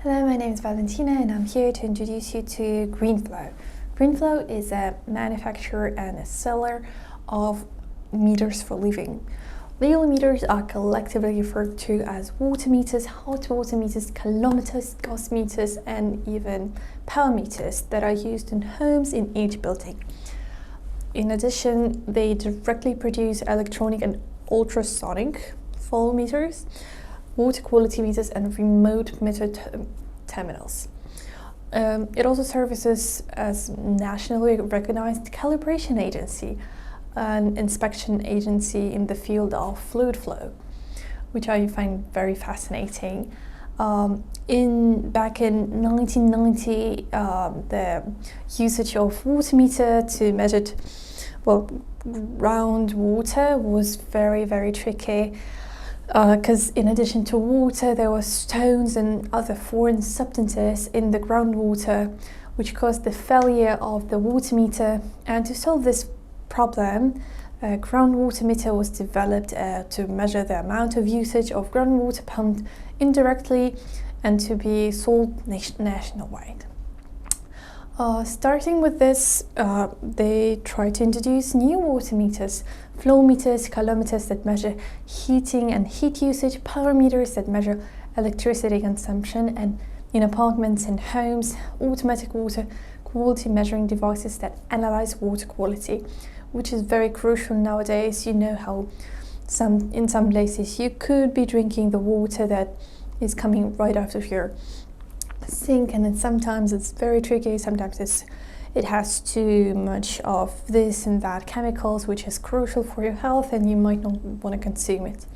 Hello, my name is Valentina and I'm here to introduce you to GREENFLOW. GREENFLOW is a manufacturer and a seller of meters for living. Legal meters are collectively referred to as water meters, hot water meters, kilometers, gas meters, and even power meters that are used in homes in each building. In addition, they directly produce electronic and ultrasonic flowmeters, water quality meters, and remote meter terminals. It also services as nationally recognized calibration agency, an inspection agency in the field of fluid flow, which I find very fascinating. Back in 1990, the usage of water meter to measure groundwater was very tricky. Because in addition to water, there were stones and other foreign substances in the groundwater, which caused the failure of the water meter. And to solve this problem, a groundwater meter was developed to measure the amount of usage of groundwater pumped indirectly and to be sold nationwide. Starting with this, they tried to introduce new water meters, flow meters, kilometers that measure heating and heat usage, power meters that measure electricity consumption, and in apartments and homes, automatic water quality measuring devices that analyze water quality, which is very crucial nowadays. You know how in some places you could be drinking the water that is coming right out of your sink, and then sometimes it's very tricky. Sometimes it has too much of this and that chemicals, which is crucial for your health, and you might not want to consume it.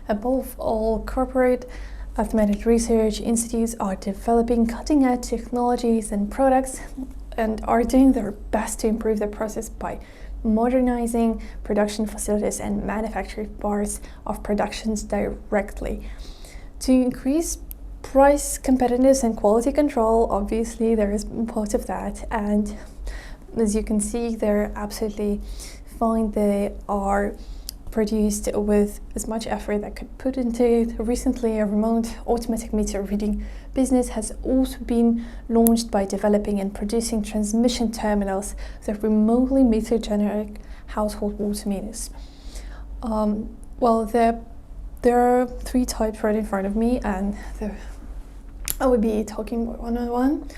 Above all, corporate mathematical research institutes are developing cutting-edge technologies and products and are doing their best to improve the process by modernizing production facilities and manufacturing parts of productions directly. To increase price competitiveness and quality control, obviously there is part of that, and as you can see, they're absolutely fine. They are produced with as much effort that could put into it. Recently, a remote automatic meter reading business has also been launched by developing and producing transmission terminals that remotely meter generic household water meters. There are three types right in front of me, and I will be talking one on one.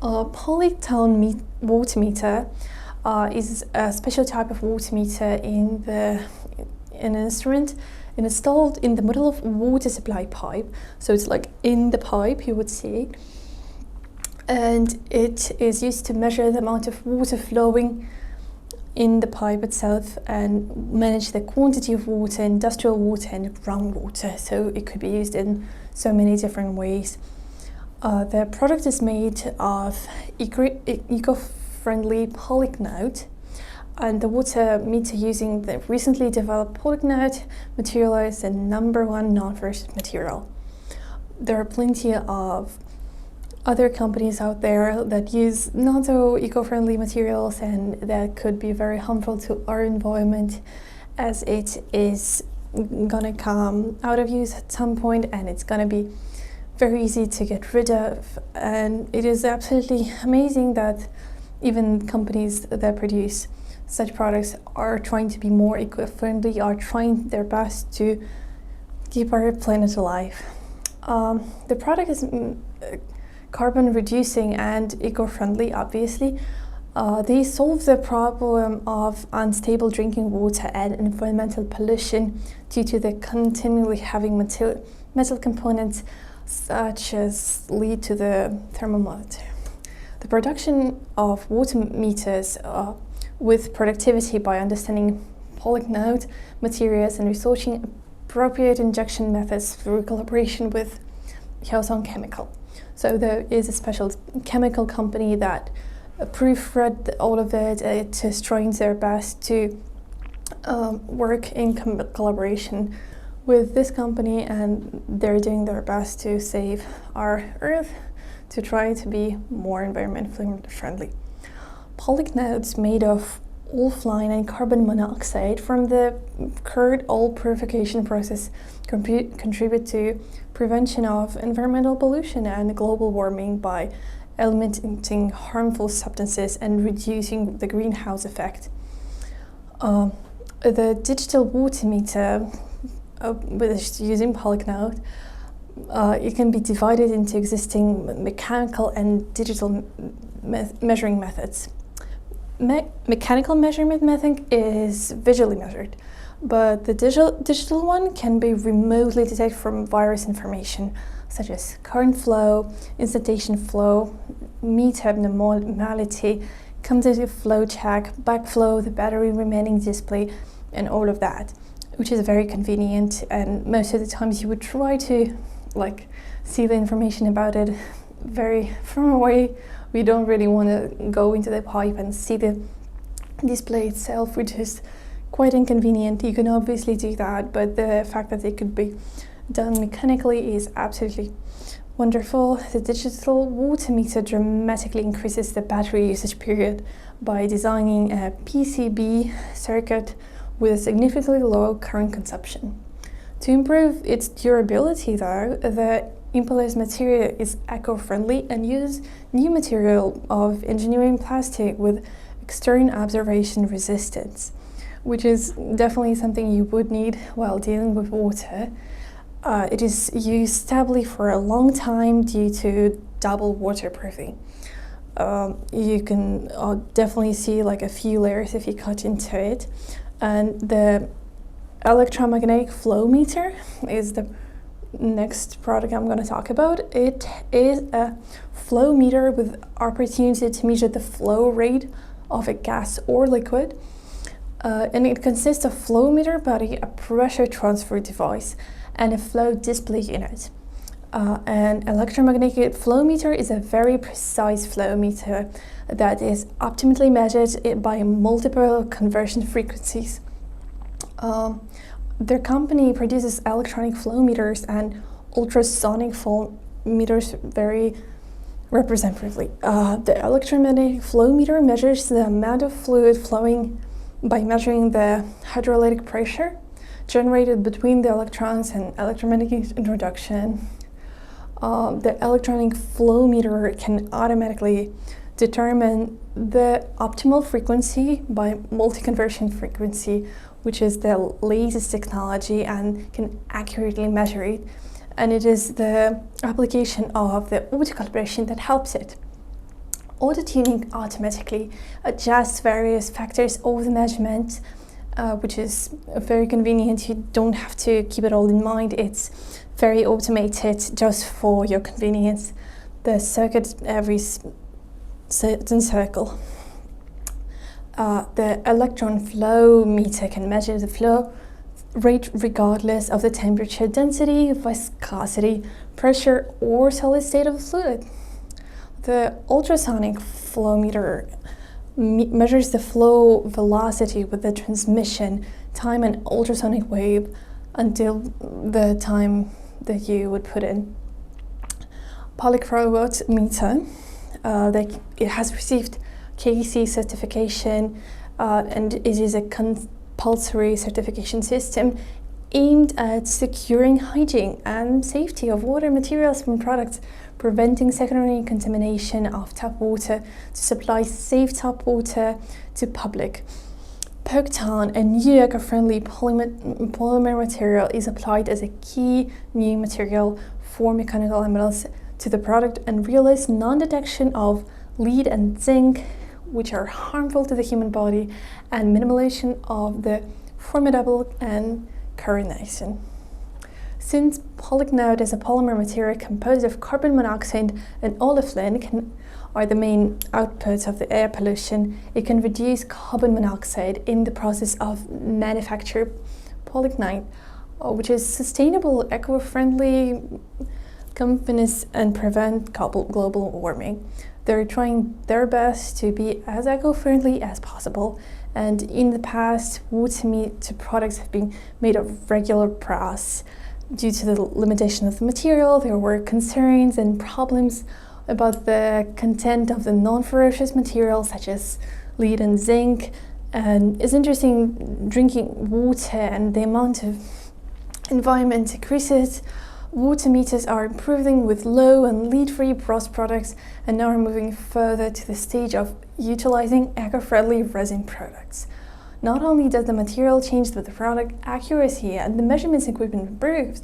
Polyketone water meter is a special type of water meter in an instrument installed in the middle of water supply pipe. So it's like in the pipe, you would see, and it is used to measure the amount of water flowing in the pipe itself and manage the quantity of water, industrial water and groundwater. So it could be used in so many different ways. The product is made of eco-friendly Polyketone, and the water meter using the recently developed Polyketone material is the #1 non-ferrous material. There are plenty of other companies out there that use not so eco-friendly materials, and that could be very harmful to our environment, as it is gonna come out of use at some point and it's gonna be very easy to get rid of. And it is absolutely amazing that even companies that produce such products are trying to be more eco-friendly, are trying their best to keep our planet alive. The product is carbon reducing and eco-friendly, obviously. They solve the problem of unstable drinking water and environmental pollution due to the continually having metal components such as lead to the thermometer. The production of water meters with productivity by understanding Polyketone materials and researching appropriate injection methods through collaboration with Yeongjin chemical. So there is a special chemical company that proofread all of it. It is trying their best to work in collaboration with this company, and they're doing their best to save our earth, to try to be more environmentally friendly. Polyketone is made of offline and carbon monoxide from the current oil purification process contribute to prevention of environmental pollution and global warming by eliminating harmful substances and reducing the greenhouse effect. The digital water meter, using Polyketone, it can be divided into existing mechanical and digital measuring methods. Mechanical measurement method is visually measured, but the digital one can be remotely detected from various information, such as current flow, instantaneous flow, meter abnormality, cumulative flow check, backflow, the battery remaining display, and all of that, which is very convenient. And most of the times you would try to see the information about it very far away. We don't really want to go into the pipe and see the display itself, which is quite inconvenient. You can obviously do that, but the fact that it could be done mechanically is absolutely wonderful. The digital water meter dramatically increases the battery usage period by designing a PCB circuit with a significantly low current consumption. To improve its durability though, the impeller material is eco-friendly and uses new material of engineering plastic with external observation resistance, which is definitely something you would need while dealing with water. It is used stably for a long time due to double waterproofing. You can definitely see a few layers if you cut into it. And the electromagnetic flow meter is the next product I'm going to talk about. It is a flow meter with opportunity to measure the flow rate of a gas or liquid. And it consists of flow meter body, a pressure transfer device, and a flow display unit. An electromagnetic flow meter is a very precise flow meter that is optimally measured by multiple conversion frequencies. Their company produces electronic flow meters and ultrasonic flow meters very representatively. The electromagnetic flow meter measures the amount of fluid flowing by measuring the hydraulic pressure generated between the electrons and electromagnetic introduction. The electronic flow meter can automatically determine the optimal frequency by multi-conversion frequency, which is the latest technology and can accurately measure it. And it is the application of the auto-calibration that helps it. Auto-tuning automatically adjusts various factors of the measurement, which is very convenient. You don't have to keep it all in mind. It's very automated just for your convenience. The circuit every certain circle. The electron flow meter can measure the flow rate regardless of the temperature, density, viscosity, pressure, or solid state of the fluid. The ultrasonic flow meter measures the flow velocity with the transmission time and ultrasonic wave until the time that you would put in. Polyketone meter, it has received KC certification, and it is a compulsory certification system aimed at securing hygiene and safety of water materials from products, preventing secondary contamination of tap water to supply safe tap water to public. Polyketone, a new eco-friendly polymer material, is applied as a key new material for mechanical elements to the product and realize non-detection of lead and zinc, which are harmful to the human body, and minimization of the formidable and coronation. Since Polyketone is a polymer material composed of carbon monoxide and olefin are the main outputs of the air pollution, it can reduce carbon monoxide in the process of manufacture Polyketone, which is sustainable, eco-friendly companies and prevent global warming. They're trying their best to be as eco-friendly as possible, and in the past, water meter products have been made of regular brass. Due to the limitation of the material, there were concerns and problems about the content of the non-ferrous materials such as lead and zinc, And it's interesting, drinking water and the amount of environment decreases. Water meters are improving with low and lead-free brass products, and now are moving further to the stage of utilizing eco-friendly resin products. Not only does the material change with the product accuracy and the measurements equipment improves,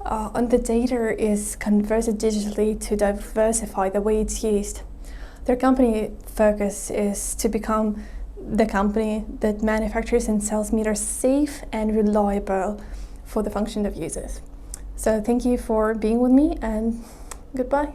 and the data is converted digitally to diversify the way it's used. Their company focus is to become the company that manufactures and sells meters safe and reliable for the function of users. So thank you for being with me, and goodbye.